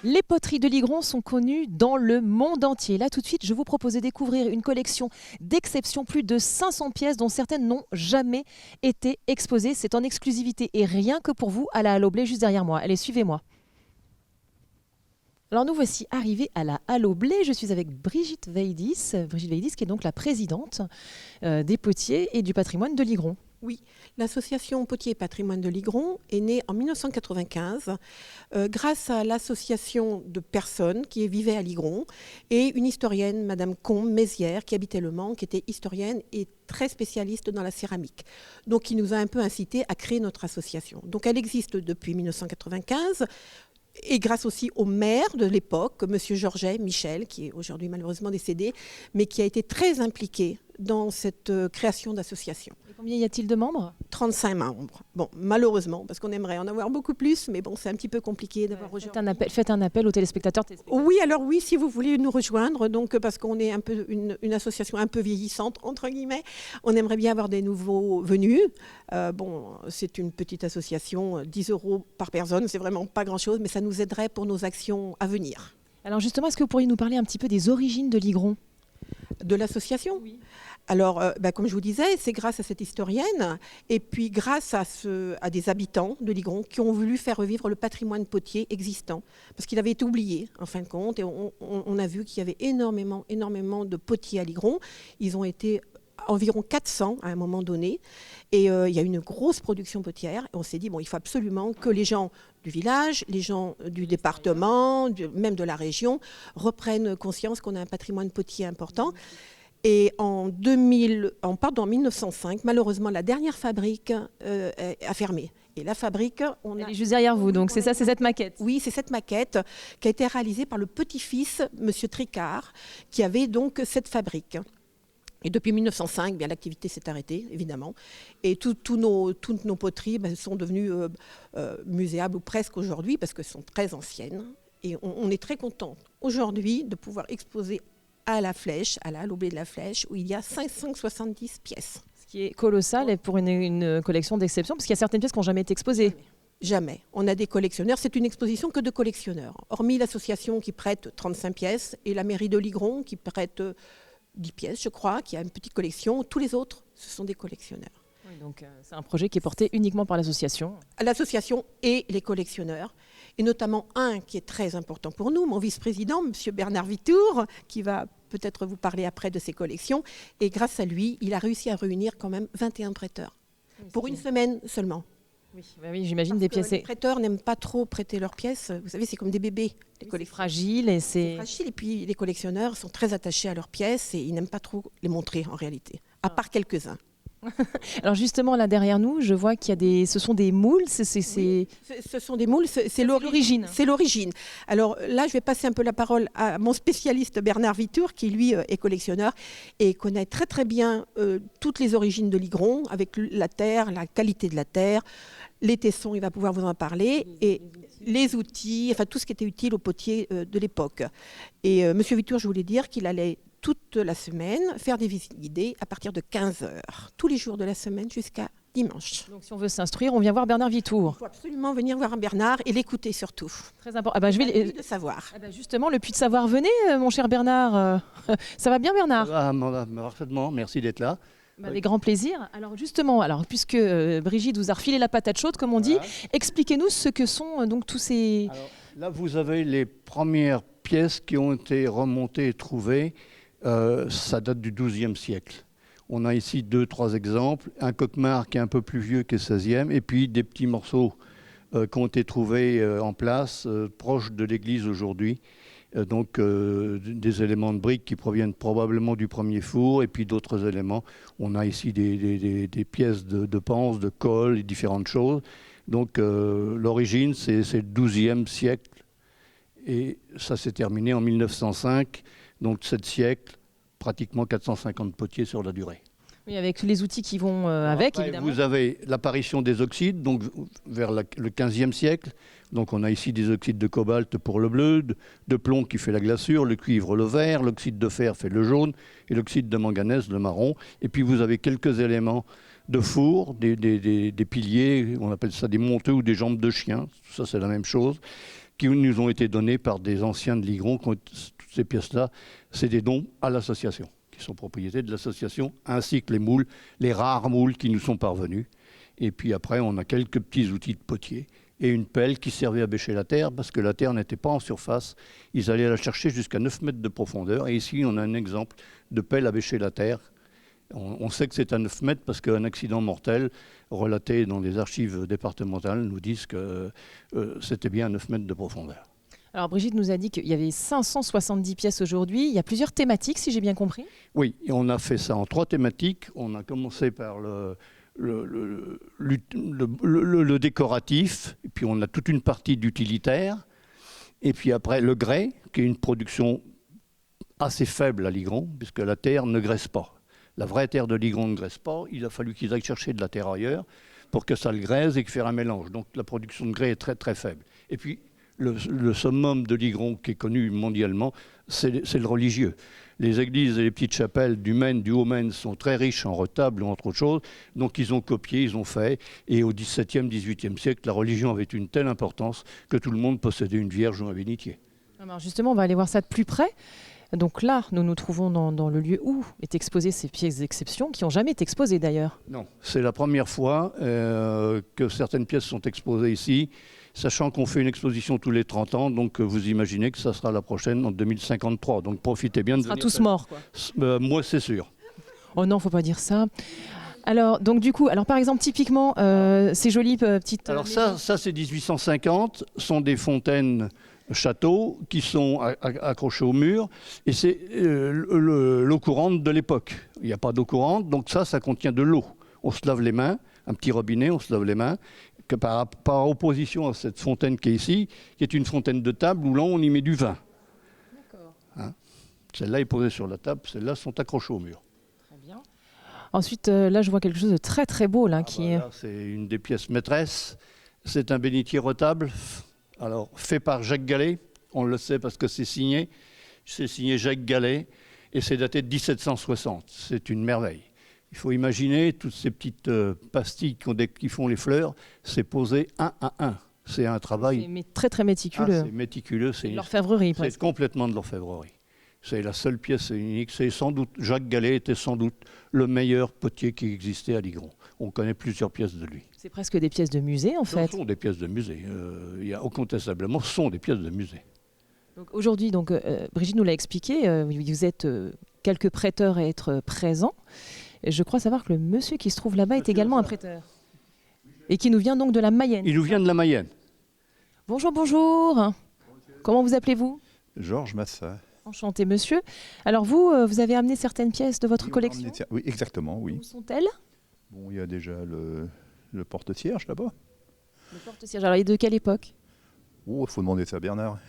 Les poteries de Ligron sont connues dans le monde entier. Là, tout de suite, je vous propose de découvrir une collection d'exception, plus de 500 pièces dont certaines n'ont jamais été exposées. C'est en exclusivité et rien que pour vous à la Halle au Blé, juste derrière moi. Allez, suivez-moi. Alors nous voici arrivés à la Halle au Blé. Je suis avec Brigitte Veidis. Brigitte Veidis qui est donc la présidente des potiers et du patrimoine de Ligron. Oui, l'association Potiers et Patrimoine de Ligron est née en 1995 grâce à l'association de personnes qui vivaient à Ligron et une historienne, Madame Combe-Mézières, qui habitait Le Mans, qui était historienne et très spécialiste dans la céramique. Donc, qui nous a un peu incité à créer notre association. Donc, elle existe depuis 1995. Et grâce aussi au maire de l'époque, M. Georget Michel, qui est aujourd'hui malheureusement décédé, mais qui a été très impliqué dans cette création d'association. Et combien y a-t-il de membres ? 35 membres. Bon, malheureusement, parce qu'on aimerait en avoir beaucoup plus, mais bon, c'est un petit peu compliqué d'avoir aujourd'hui. Faites un appel aux téléspectateurs. Oui, alors oui, si vous voulez nous rejoindre, donc parce qu'on est un peu une association un peu vieillissante, entre guillemets, on aimerait bien avoir des nouveaux venus. Bon, c'est une petite association, 10 € par personne, c'est vraiment pas grand-chose, mais ça nous aiderait pour nos actions à venir. Alors justement, est-ce que vous pourriez nous parler un petit peu des origines de Ligron ? De l'association ? Oui. Alors, comme je vous disais, c'est grâce à cette historienne et puis grâce à des habitants de Ligron qui ont voulu faire revivre le patrimoine potier existant. Parce qu'il avait été oublié, en fin de compte, et on a vu qu'il y avait énormément de potiers à Ligron. Ils ont été environ 400 à un moment donné. Et il y a une grosse production potière. Et on s'est dit, bon, il faut absolument que les gens du village, les gens du département, même de la région, reprennent conscience qu'on a un patrimoine potier important. Et en 1905, malheureusement, la dernière fabrique a fermé. Et la fabrique, elle est juste derrière vous, donc c'est ça, c'est cette maquette. Oui, c'est cette maquette qui a été réalisée par le petit-fils, M. Tricard, qui avait donc cette fabrique. Et depuis 1905, bien, l'activité s'est arrêtée, évidemment. Et toutes nos poteries sont devenues muséables, ou presque aujourd'hui, parce qu'elles sont très anciennes. Et on est très content aujourd'hui de pouvoir exposer à la Flèche, à la Halle au Blé de la Flèche, où il y a 570 pièces. Ce qui est colossal et pour une collection d'exception, parce qu'il y a certaines pièces qui n'ont jamais été exposées. Jamais. On a des collectionneurs. C'est une exposition que de collectionneurs. Hormis l'association qui prête 35 pièces et la mairie de Ligron qui prête 10 pièces, je crois, qui a une petite collection. Tous les autres, ce sont des collectionneurs. Oui, donc c'est un projet qui est porté uniquement par l'association. L'association et les collectionneurs, et notamment un qui est très important pour nous, mon vice-président, M. Bernard Vitour, qui va peut-être vous parler après de ses collections. Et grâce à lui, il a réussi à réunir quand même 21 prêteurs, pour une semaine seulement. Oui, bah oui, j'imagine des pièces. Les prêteurs n'aiment pas trop prêter leurs pièces. Vous savez, c'est comme des bébés. C'est fragile et c'est fragile. Et puis les collectionneurs sont très attachés à leurs pièces et ils n'aiment pas trop les montrer en réalité, à part quelques-uns. Alors justement, là derrière nous, je vois qu'il y a ce sont des moules. Oui, ce sont des moules, c'est l'origine. C'est l'origine. Alors là, je vais passer un peu la parole à mon spécialiste Bernard Vitour, qui lui est collectionneur et connaît très très bien toutes les origines de Ligron, avec la terre, la qualité de la terre, les tessons, il va pouvoir vous en parler, et les outils, enfin tout ce qui était utile aux potiers de l'époque. Et Monsieur Vitour, je voulais dire qu'il allait toute la semaine faire des visites guidées à partir de 15h, tous les jours de la semaine jusqu'à dimanche. Donc si on veut s'instruire, on vient voir Bernard Vitour. Il faut absolument venir voir Bernard et l'écouter surtout. Très important. Ah bah, je vais de savoir. Ah bah justement, le puits de savoir, venez mon cher Bernard. Ça va bien Bernard ? Ça va parfaitement, merci d'être là. Avec grand plaisir. Alors justement, puisque Brigitte vous a refilé la patate chaude, comme on dit, expliquez-nous ce que sont donc tous ces... Alors, là, vous avez les premières pièces qui ont été remontées et trouvées. Ça date du XIIe siècle. On a ici 2-3 exemples. Un coquemar qui est un peu plus vieux que le XVIe, et puis des petits morceaux qui ont été trouvés en place, proches de l'église aujourd'hui. Donc des éléments de briques qui proviennent probablement du premier four, et puis d'autres éléments. On a ici des pièces de panse, de colle et différentes choses. Donc l'origine, c'est le XIIe siècle, et ça s'est terminé en 1905. Donc 7 siècles, pratiquement 450 potiers sur la durée. Oui, avec les outils qui vont avec, Après, évidemment. vous avez l'apparition des oxydes, donc vers le XVe siècle. Donc on a ici des oxydes de cobalt pour le bleu, de plomb qui fait la glaçure, le cuivre le vert, l'oxyde de fer fait le jaune et l'oxyde de manganèse le marron. Et puis vous avez quelques éléments de four, des piliers, on appelle ça des monteux ou des jambes de chien, ça c'est la même chose. qui nous ont été donnés par des anciens de Ligron. Toutes ces pièces-là, c'est des dons à l'association, qui sont propriétés de l'association, ainsi que les moules, les rares moules qui nous sont parvenus. Et puis après, on a quelques petits outils de potier et une pelle qui servait à bêcher la terre, parce que la terre n'était pas en surface. Ils allaient la chercher jusqu'à 9 mètres de profondeur. Et ici, on a un exemple de pelle à bêcher la terre. On sait que c'est à 9 mètres parce qu'un accident mortel relaté dans les archives départementales nous disent que c'était bien à 9 mètres de profondeur. Alors Brigitte nous a dit qu'il y avait 570 pièces aujourd'hui. Il y a plusieurs thématiques, si j'ai bien compris. Oui, et on a fait ça en 3 thématiques. On a commencé par le décoratif, et puis on a toute une partie d'utilitaire, et puis après le grès, qui est une production assez faible à Ligron, puisque la terre ne graisse pas. La vraie terre de Ligron ne graisse pas. Il a fallu qu'ils aillent chercher de la terre ailleurs pour que ça le graisse et faire un mélange. Donc la production de grès est très très faible. Et puis le summum de Ligron, qui est connu mondialement, c'est le religieux. Les églises et les petites chapelles du Maine, du Haut-Maine sont très riches en retables, entre autres choses. Donc ils ont copié, ils ont fait. Et au XVIIe, XVIIIe siècle, la religion avait une telle importance que tout le monde possédait une vierge ou un bénitier. Alors justement, on va aller voir ça de plus près. Donc là, nous nous trouvons dans le lieu où est exposées ces pièces d'exception, qui n'ont jamais été exposées d'ailleurs. Non, c'est la première fois que certaines pièces sont exposées ici, sachant qu'on fait une exposition tous les 30 ans, donc vous imaginez que ça sera la prochaine en 2053. Donc profitez bien de venir. On sera tous morts, quoi. Moi, c'est sûr. Oh non, faut pas dire ça. Alors, donc du coup, par exemple, typiquement, ces jolies petites... Alors ça c'est 1850, sont des fontaines châteaux qui sont accrochés au mur, et c'est l'eau courante de l'époque. Il n'y a pas d'eau courante, donc ça contient de l'eau. On se lave les mains, un petit robinet, on se lave les mains, que par opposition à cette fontaine qui est ici, qui est une fontaine de table où là on y met du vin. D'accord. Hein, celle-là est posée sur la table, celles-là sont accrochées au mur. Très bien. Ensuite, là, je vois quelque chose de très très beau là, Là, c'est une des pièces maîtresses. C'est un bénitier retable. Alors, fait par Jacques Gallet, on le sait parce que c'est signé Jacques Gallet, et c'est daté de 1760. C'est une merveille. Il faut imaginer toutes ces petites pastilles qui font les fleurs, c'est posé un à un. C'est un travail très très méticuleux. c'est méticuleux. C'est de l'orfèvrerie. C'est complètement de l'orfèvrerie. C'est la seule pièce unique. C'est sans doute, Jacques Gallet était sans doute le meilleur potier qui existait à Ligron. On connaît plusieurs pièces de lui. C'est presque des pièces de musée en fait. Ce sont des pièces de musée. Il y a incontestablement, ce sont des pièces de musée. Aujourd'hui, Brigitte nous l'a expliqué, vous êtes quelques prêteurs à être présents. Et je crois savoir que le monsieur qui se trouve là-bas est également un prêteur. Et qui nous vient donc de la Mayenne. Il nous vient de la Mayenne. Bonjour, bonjour. Comment vous appelez-vous? Georges Massa. Enchanté, monsieur. Alors vous avez amené certaines pièces de votre collection? Oui, exactement, oui. Où sont-elles? Bon, il y a déjà le porte-cierge là-bas. Le porte-cierge. Alors, il est de quelle époque? Oh, il faut demander ça à Bernard.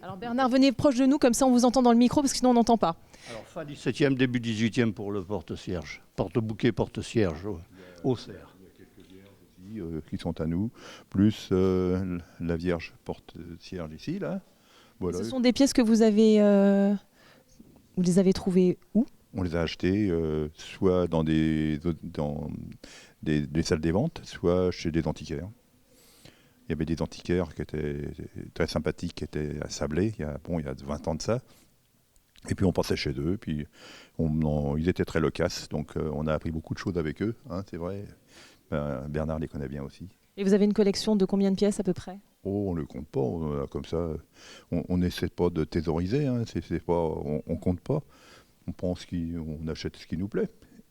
Alors Bernard, venez proche de nous, comme ça on vous entend dans le micro, parce que sinon on n'entend pas. Alors, fin 17e, début 18e pour le porte-cierge. Porte-bouquet, porte-cierge, au cerf. Qui sont à nous, plus la Vierge porte-cierge ici, là. Voilà. Ce sont des pièces que vous les avez trouvées où? On les a achetées soit dans des salles des ventes, soit chez des antiquaires. Il y avait des antiquaires qui étaient très sympathiques, qui étaient à Sablé, il y a 20 ans de ça. Et puis on passait chez eux, puis ils étaient très loquaces, donc on a appris beaucoup de choses avec eux, hein, c'est vrai. Bernard les connaît bien aussi. Et vous avez une collection de combien de pièces à peu près? Oh, on ne le compte pas, comme ça. On n'essaie pas de thésauriser, hein, on compte pas. On pense qu'on achète ce qui nous plaît,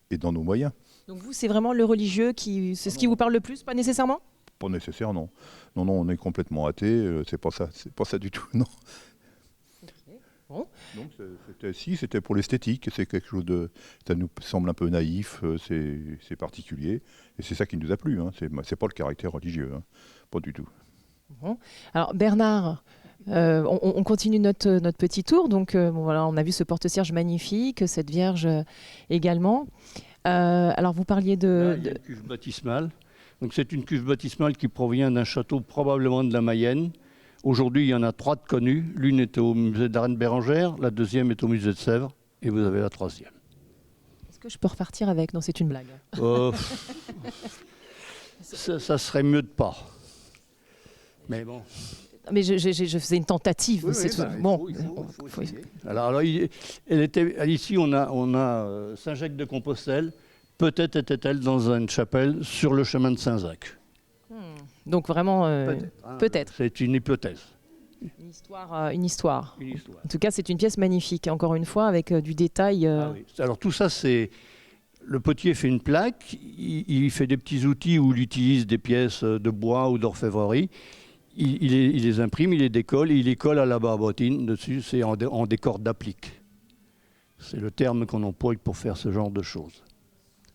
et dans nos moyens. Donc vous, c'est vraiment le religieux qui vous parle le plus, pas nécessairement? Pas nécessaire, non. Non, on est complètement athée, c'est pas ça du tout, non. Okay. Bon. Donc c'était pour l'esthétique, c'est quelque chose ça nous semble un peu naïf, c'est particulier, et c'est ça qui nous a plu, hein. C'est pas le caractère religieux, hein. Pas du tout. Bon. Alors Bernard, on continue notre petit tour, donc voilà, on a vu ce porte-cierge magnifique, cette Vierge également. Alors vous parliez Là, il y a une cuve baptismale. Donc c'est une cuve baptismale qui provient d'un château probablement de la Mayenne. Aujourd'hui, il y en a 3 de connues. L'une est au musée d'Arène Bérengère, la deuxième est au musée de Sèvres, et vous avez la 3e. Est-ce que je peux repartir avec? Non, c'est une blague. Ça serait mieux de pas. Mais bon. Mais je faisais une tentative. Oui, c'est oui, tout. bah, Bon, il faut faut- essayer. Alors, ici, on a Saint-Jacques-de-Compostelle. Peut-être était-elle dans une chapelle sur le chemin de Saint-Jacques. donc vraiment, Peut-être. Hein, peut-être. C'est une hypothèse. Une histoire. Une histoire. Une histoire. En tout cas, c'est une pièce magnifique, encore une fois, avec du détail. Ah oui. Alors tout ça, c'est... Le potier fait une plaque, il fait des petits outils où il utilise des pièces de bois ou d'orfèvrerie. Il les imprime, il les décolle et il les colle à la barbotine dessus. C'est en décor d'applique. C'est le terme qu'on emploie pour faire ce genre de choses.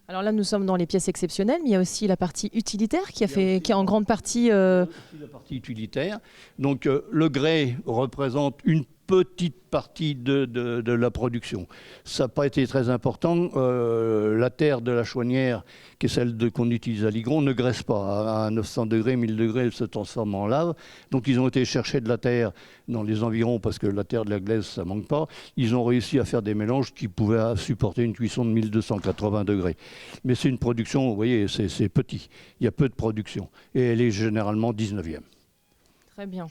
Alors là, nous sommes dans les pièces exceptionnelles, mais il y a aussi la partie utilitaire qui est en grande partie. Aussi la partie utilitaire. Donc le grès représente une petite partie de la production. Ça n'a pas été très important. La terre de la chauanière, qui est celle qu'on utilise à Ligron, ne graisse pas. À 900 degrés, 1000 degrés, elle se transforme en lave. Donc ils ont été chercher de la terre dans les environs, parce que la terre de la glaise, ça ne manque pas. Ils ont réussi à faire des mélanges qui pouvaient supporter une cuisson de 1280 degrés. Mais c'est une production, vous voyez, c'est petit. Il y a peu de production. Et elle est généralement 19e. Très bien.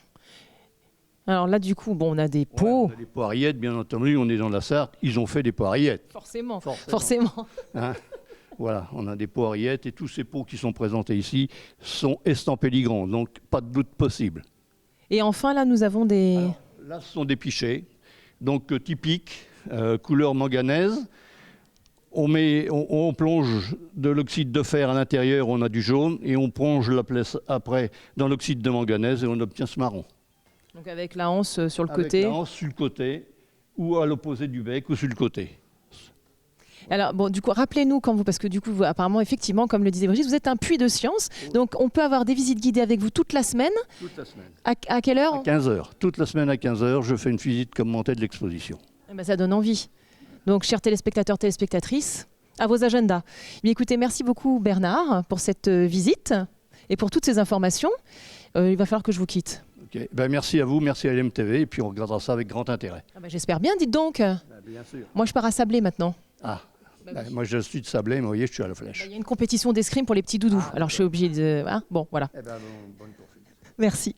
Alors là, du coup, bon, on a des pots. Ouais, on a des poirillettes, bien entendu, on est dans la Sarthe, ils ont fait des poirillettes. Forcément. Forcément. Hein, voilà, on a des poirillettes et tous ces pots qui sont présentés ici sont estampés Ligron, donc pas de doute possible. Et enfin, là, nous avons des... Alors, là, ce sont des pichets, donc typiques, couleur manganèse. On plonge de l'oxyde de fer à l'intérieur, on a du jaune, et on plonge la place après dans l'oxyde de manganèse et on obtient ce marron. Donc avec la anse sur le Avec côté. la hanche sur le côté, ou à l'opposé du bec, ou sur le côté. Alors bon, du coup, rappelez-nous quand vous, parce que du coup, apparemment, effectivement, comme le disait Brigitte, vous êtes un puits de science. Donc on peut avoir des visites guidées avec vous toute la semaine. Toute la semaine. À quelle heure? À 15h. Toute la semaine à 15h, je fais une visite commentée de l'exposition. Eh ben, ça donne envie. Donc, chers téléspectateurs, téléspectatrices, à vos agendas. Mais écoutez, merci beaucoup Bernard pour cette visite et pour toutes ces informations. Il va falloir que je vous quitte. Okay. Ben, merci à vous, merci à LMTV, et puis on regardera ça avec grand intérêt. Ah ben, j'espère bien, dites donc. Ben, bien sûr. Moi, je pars à Sablé maintenant. Ah, Bah ben, oui. moi je suis de Sablé, mais vous voyez, je suis à la Il flèche. y a une compétition d'escrime pour les petits doudous. Alors, je suis obligée de... Hein, bon, voilà. Eh ben, bonne poursuite. Merci.